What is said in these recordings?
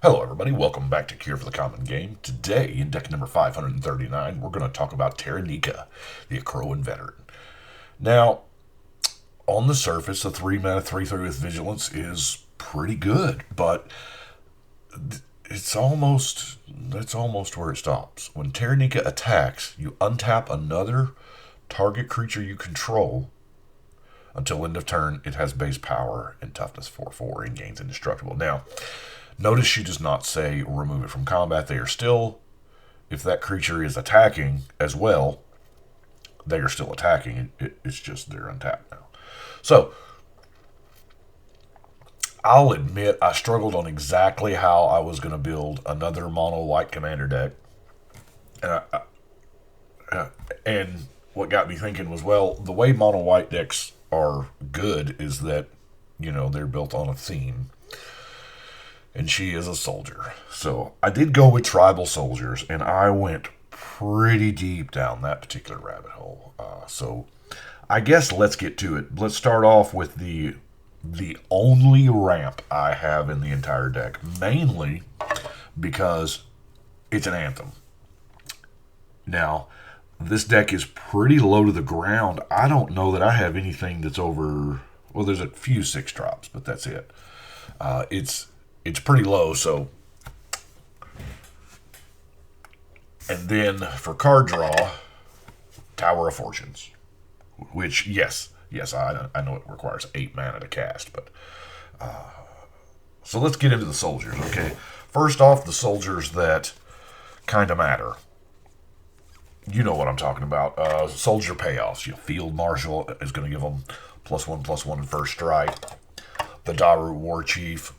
Hello everybody, welcome back to Cure for the Common Game. Today, in deck number 539, we're going to talk about Taranika, the Akroan veteran. Now, on the surface, a 3-mana 3/3 with Vigilance is pretty good, but that's almost where it stops. When Taranika attacks, you untap another target creature you control. Until end of turn, it has base power and toughness 4/4 and gains indestructible. Now, notice she does not say remove it from combat. They are still, if that creature is attacking as well, they are still attacking. It's just they're untapped now. So, I'll admit I struggled on exactly how I was going to build another mono white commander deck. And what got me thinking was, well, the way mono white decks are good is that, they're built on a theme. And she is a soldier. So I did go with tribal soldiers, and I went pretty deep down that particular rabbit hole. So I guess let's get to it. Let's start off with the only ramp I have in the entire deck, mainly because it's an anthem. Now, this deck is pretty low to the ground. I don't know that I have anything that's over. Well, there's a few 6-drops, but that's it. It's pretty low, so. And then for card draw, Tower of Fortunes, which yes, I know it requires 8 mana to cast, but so let's get into the soldiers. Okay, first off, the soldiers that kind of matter. You know what I'm talking about. Soldier payoffs. Field Marshal is going to give them +1/+1 in first strike. The Daru War Chief.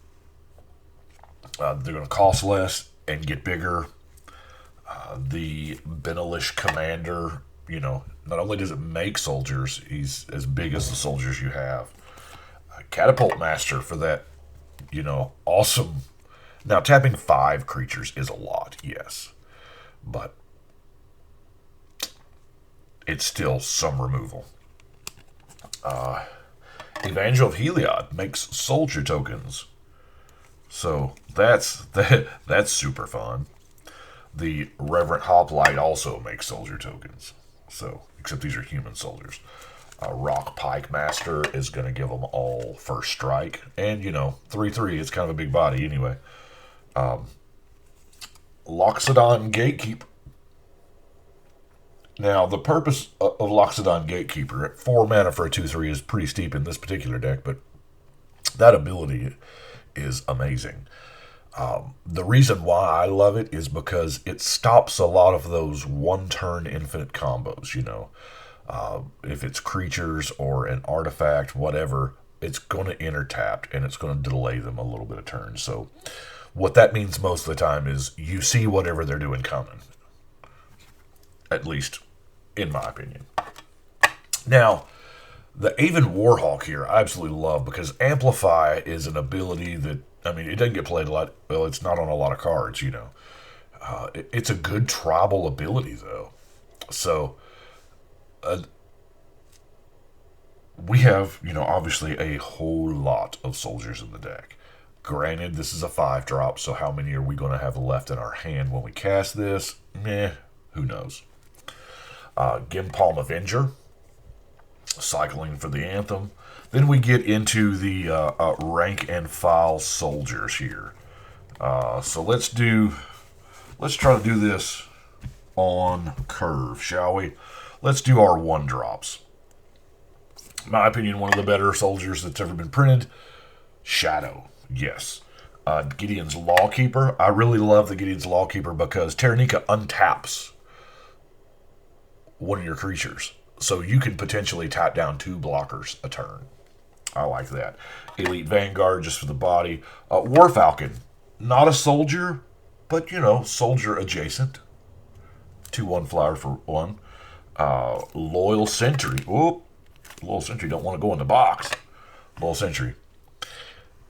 They're going to cost less and get bigger. The Benelish Commander, not only does it make soldiers, he's as big as the soldiers you have. Catapult Master for that, awesome. Now, tapping 5 creatures is a lot, yes. But it's still some removal. Evangel of Heliod makes soldier tokens. So that's super fun. The Reverent Hoplite also makes soldier tokens. So, except these are human soldiers. Rock Pike Master is going to give them all first strike. And, 3/3, it's kind of a big body anyway. Loxodon Gatekeeper. Now, the purpose of Loxodon Gatekeeper at 4 mana for a 2/3 is pretty steep in this particular deck, but that ability is amazing. The reason why I love it is because it stops a lot of those one-turn infinite combos, if it's creatures or an artifact, whatever, it's going to enter tapped and it's going to delay them a little bit of turns. So what that means most of the time is you see whatever they're doing coming. At least in my opinion. Now, the Aven Warhawk here I absolutely love because Amplify is an ability that, it doesn't get played a lot. Well, it's not on a lot of cards, It's a good tribal ability, though. So, we have, obviously a whole lot of soldiers in the deck. Granted, this is a 5-drop, so how many are we going to have left in our hand when we cast this? Who knows. Gimpalm Avenger, cycling for the anthem. Then we get into the rank and file soldiers here. So let's try to do this on curve, shall we? Let's do our 1-drops. In my opinion, one of the better soldiers that's ever been printed. Shadow, yes. Gideon's Lawkeeper. I really love the Gideon's Lawkeeper because Taranika untaps one of your creatures. So you can potentially tap down 2 blockers a turn. I like that. Elite Vanguard, just for the body. War Falcon, not a soldier, but, soldier adjacent. 2/1 flyer for 1. Loyal Sentry. Whoop. Loyal Sentry don't want to go in the box. Loyal Sentry.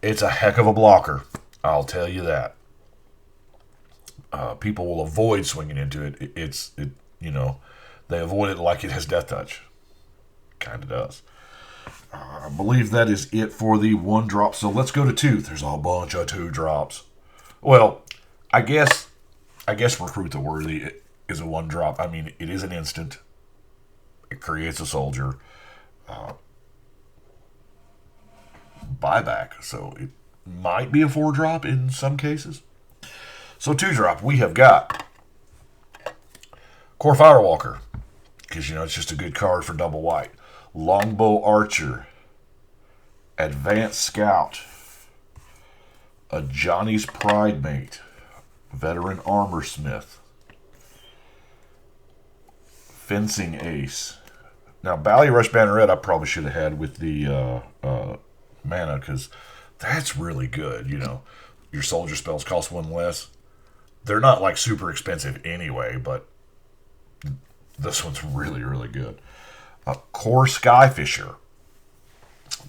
It's a heck of a blocker. I'll tell you that. People will avoid swinging into it. They avoid it like it has Death Touch. Kind of does. I believe that is it for the 1-drop. So let's go to 2. There's a bunch of 2-drops. Well, I guess Recruit the Worthy is a one drop. I mean, it is an instant. It creates a soldier. Buyback, so it might be a 4-drop in some cases. So 2-drop, we have got Core Firewalker, because it's just a good card for double white. Longbow Archer, Advanced Scout, a Johnny's Pride Mate, Veteran Armor Smith, Fencing Ace. Now, Bally Rush Banneret I probably should have had with the mana, because that's really good. Your soldier spells cost 1 less. They're not like super expensive anyway, but this one's really, really good. Core Skyfisher.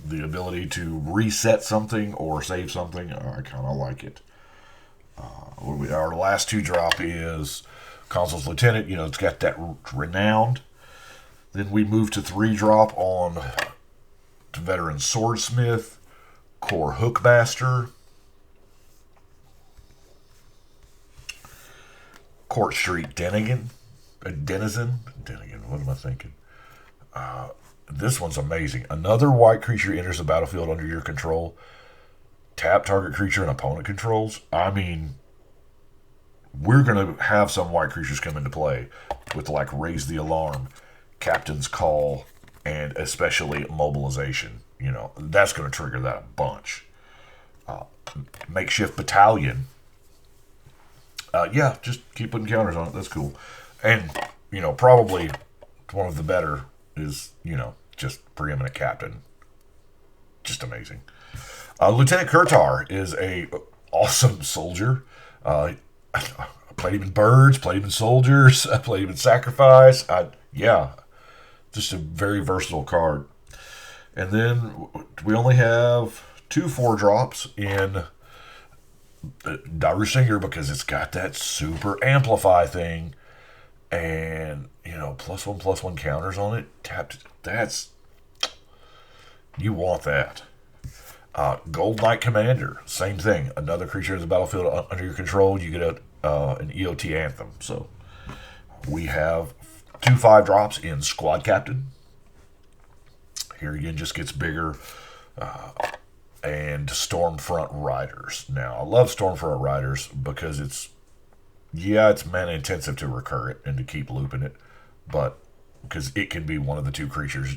The ability to reset something or save something. I kind of like it. Our last 2-drop is Consul's Lieutenant. It's got that renowned. Then we move to 3-drop on Veteran Swordsmith, Core Hookmaster, Court Street Denizen. What am I thinking? This one's amazing. Another white creature enters the battlefield under your control. Tap target creature and opponent controls. I mean, we're going to have some white creatures come into play with like Raise the Alarm, Captain's Call, and especially Mobilization. That's going to trigger that a bunch. Makeshift Battalion. Yeah, just keep putting counters on it. That's cool. And, probably one of the better is, just Preeminent Captain. Just amazing. Lieutenant Kurtar is a awesome soldier. I played him in Birds, played him in Soldiers, I played him in Sacrifice. Just a very versatile card. And then we only have 2 4-drops in Daru because it's got that super amplify thing. And, +1/+1 counters on it. Tapped. You want that. Gold Knight Commander, same thing. Another creature in the battlefield under your control, you get an EOT Anthem. So we have 2 5-drops in Squad Captain. Here again, just gets bigger. And Stormfront Riders. Now, I love Stormfront Riders because it's mana intensive to recur it and to keep looping it, but because it can be one of the 2 creatures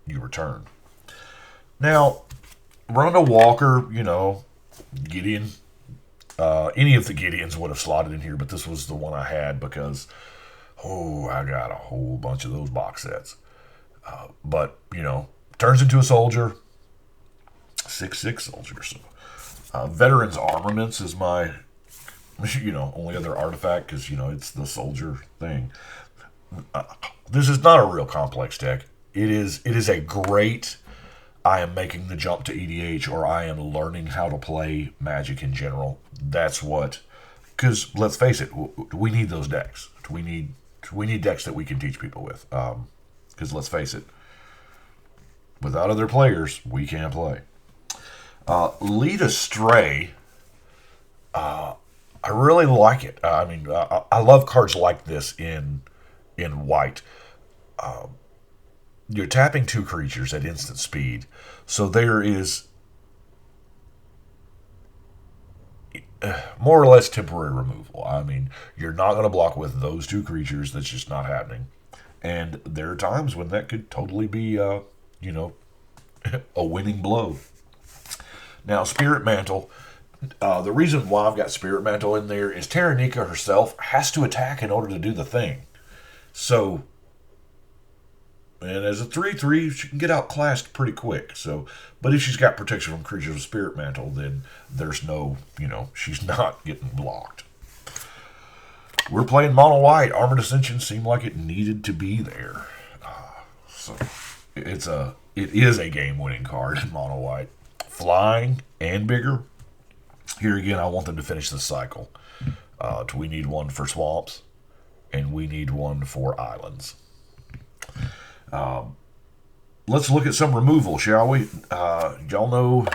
you return. Now, Rhonda Walker, Gideon, any of the Gideons would have slotted in here, but this was the one I had because, I got a whole bunch of those box sets. But, turns into a soldier, 6/6 soldier. So, Veterans Armaments is my, only other artifact because, it's the soldier thing. This is not a real complex deck. It is a great, I am making the jump to EDH, or I am learning how to play Magic in general. That's what, because let's face it, we need those decks. We need decks that we can teach people with. Because let's face it, without other players, we can't play. Lead Astray, I really like it. I love cards like this in white. You're tapping 2 creatures at instant speed, so there is more or less temporary removal. You're not going to block with those 2 creatures. That's just not happening. And there are times when that could totally be, a winning blow. Now, Spirit Mantle. The reason why I've got Spirit Mantle in there is Taranika herself has to attack in order to do the thing. So, and as a 3/3, she can get outclassed pretty quick. So, but if she's got protection from creatures with Spirit Mantle, then there's no, she's not getting blocked. We're playing mono white. Armored Ascension seemed like it needed to be there. So it is a game-winning card in mono white. Flying and bigger. Here again, I want them to finish the cycle. We need one for swamps, and we need one for islands. Let's look at some removal, shall we? Y'all know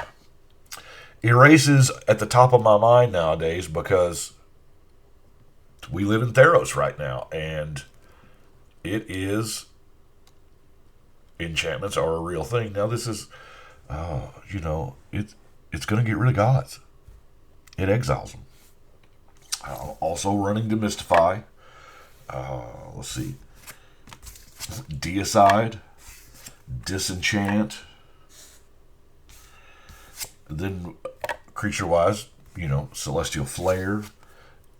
erases at the top of my mind nowadays because we live in Theros right now, and it is enchantments are a real thing. Now this is, it's going to get rid of gods. It exiles them. Also running Demystify. Let's see. Deicide. Disenchant. Then, creature-wise, Celestial Flare.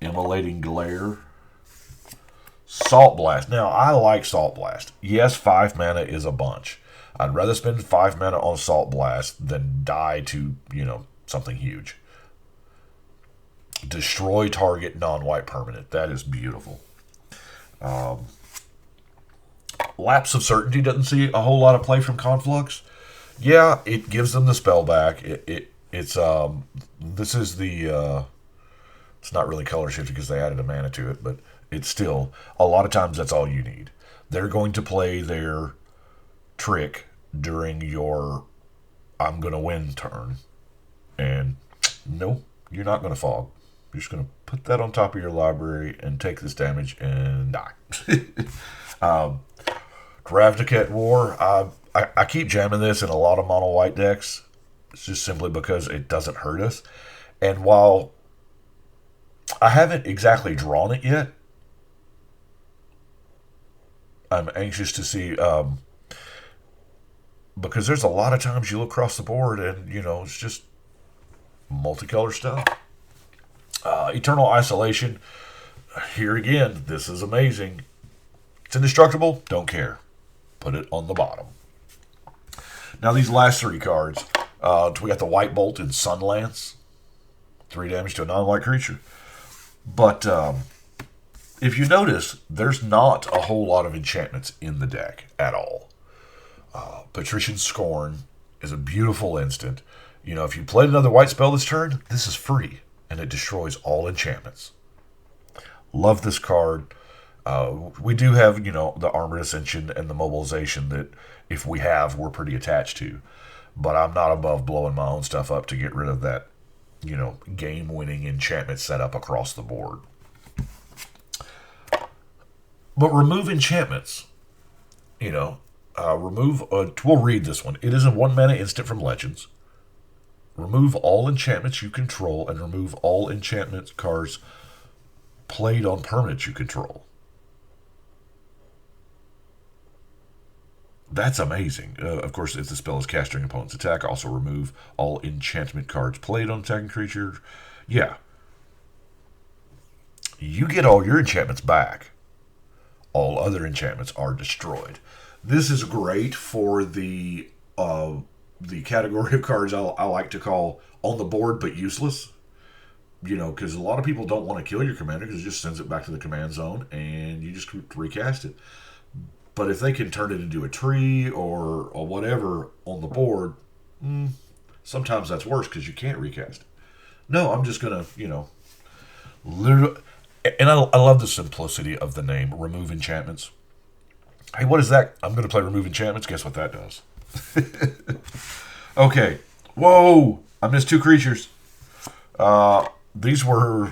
Immolating Glare. Salt Blast. Now, I like Salt Blast. Yes, 5 mana is a bunch. I'd rather spend 5 mana on Salt Blast than die to, something huge. Destroy target non-white permanent. That is beautiful. Lapse of Certainty doesn't see a whole lot of play from Conflux. Yeah, it gives them the spell back. It's this is the it's not really color shifted because they added a mana to it, but it's still a lot of times that's all you need. They're going to play their trick during your I'm gonna win turn, and no, you're not gonna fog. You're just going to put that on top of your library and take this damage and die. Ravnica War. I keep jamming this in a lot of mono white decks. It's just simply because it doesn't hurt us. And while I haven't exactly drawn it yet, I'm anxious to see, because there's a lot of times you look across the board and, it's just multicolor stuff. Eternal Isolation. Here again, this is amazing. It's indestructible. Don't care. Put it on the bottom. Now these last 3 cards. We got the White Bolt and Sunlance. 3 damage to a non-white creature. But if you notice, there's not a whole lot of enchantments in the deck at all. Patrician Scorn is a beautiful instant. If you played another white spell this turn, this is free. And it destroys all enchantments. Love this card. We do have, the Armored Ascension and the Mobilization that, if we have, we're pretty attached to. But I'm not above blowing my own stuff up to get rid of that, game-winning enchantment setup across the board. But remove enchantments. We'll read this one. It is a 1 mana instant from Legends. Remove all enchantments you control and remove all enchantment cards played on permanents you control. That's amazing. Of course, if the spell is cast during opponent's attack, also remove all enchantment cards played on attacking creature. Yeah. You get all your enchantments back. All other enchantments are destroyed. This is great for the category of cards I like to call on the board but useless. Because a lot of people don't want to kill your commander because it just sends it back to the command zone and you just recast it. But if they can turn it into a tree or whatever on the board, sometimes that's worse because you can't recast it. No, I'm just going to, literally... And I love the simplicity of the name, Remove Enchantments. Hey, what is that? I'm going to play Remove Enchantments. Guess what that does? Okay. Whoa! I missed 2 creatures. These were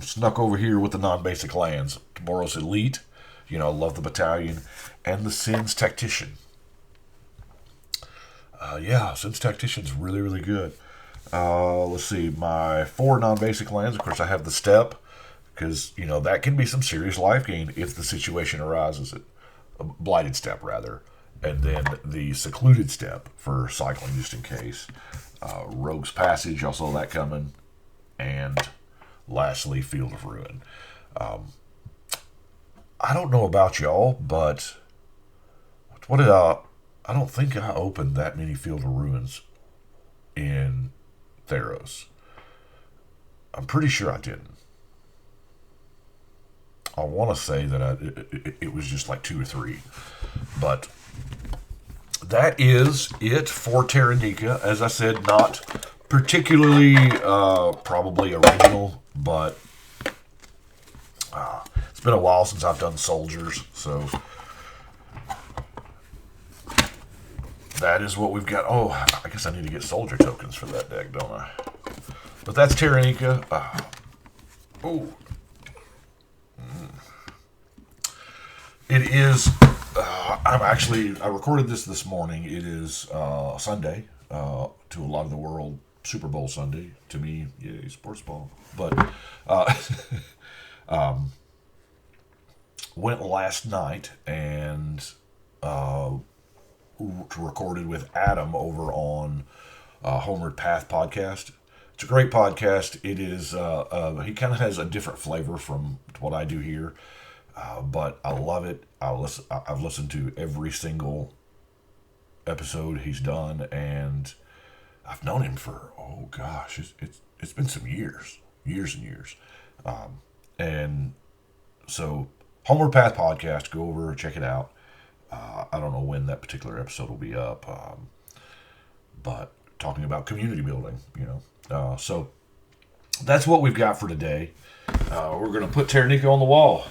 snuck over here with the non-basic lands. Boros Elite. Love the Battalion. And the Sins Tactician. Sins Tactician's really, really good. Let's see. My 4 non-basic lands. Of course, I have the Step. Because, that can be some serious life gain if the situation arises. A Blighted Step, rather. And then the Secluded Step for cycling just in case. Rogue's Passage, also that coming. And lastly, Field of Ruin. I don't know about y'all, but I don't think I opened that many Field of Ruins in Theros. I'm pretty sure I didn't. I want to say that it was just like 2 or 3. But that is it for Taranika. As I said, not particularly probably original, but it's been a while since I've done Soldiers, so that is what we've got. Oh, I guess I need to get soldier tokens for that deck, don't I? But that's Taranika. Oh. It is. I recorded this morning. It is Sunday. To a lot of the world, Super Bowl Sunday. To me, yay, sports ball. But went last night and recorded with Adam over on Homeward Path podcast. It's a great podcast. It is. He kind of has a different flavor from what I do here, but I love it. I've listened to every single episode he's done, and I've known him for it's been some years and years, and so Homeward Path podcast. Go over, check it out. I don't know when that particular episode will be up, but talking about community building, so that's what we've got for today. We're going to put Taranika on the wall.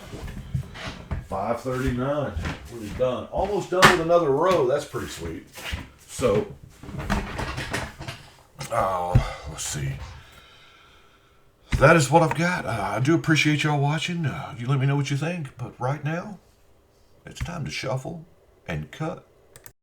5:39. We're done. Almost done with another row. That's pretty sweet. So, let's see. That is what I've got. I do appreciate y'all watching. You let me know what you think. But right now, it's time to shuffle and cut